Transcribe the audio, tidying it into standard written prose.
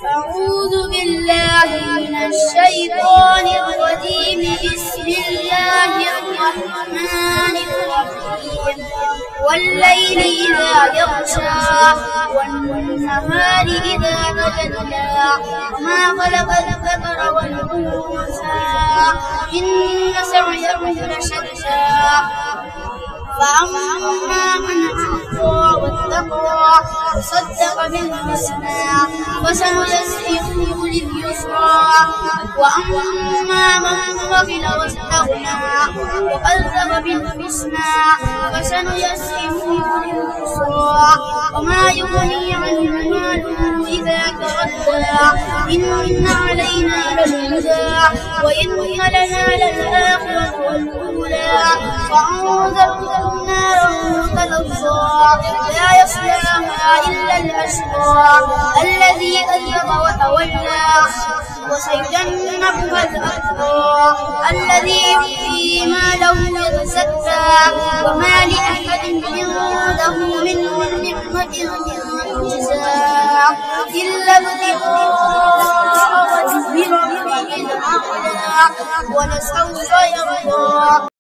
أعوذ بالله من الشيطان الرجيم. بسم الله الرحمن الرحيم. والليل إذا يغشى والنهار إذا تجلى وما خلق الذكر والأنثى إن سعيكم لشتى فأما من أعطى واتقى وصدق بالحسنى فسنيسره لليسرى وأما من بخل واستغنى وكذب بالحسنى فسنيسره لليسرى وما يغني عنه ماله إذا تردى إن علينا للهدى وإن لنا للآخرة والأولى فأنذرتكم نارا تلظى لا يصلاها إلا الأشقى الذي كذب وتولى وسيجنبها الأتقى الذي يؤتي ماله يتزكى وما لأحد عنده من نعمة تجزى إلا ابتغاء وجه ربه الأعلى ولسوف يرضى.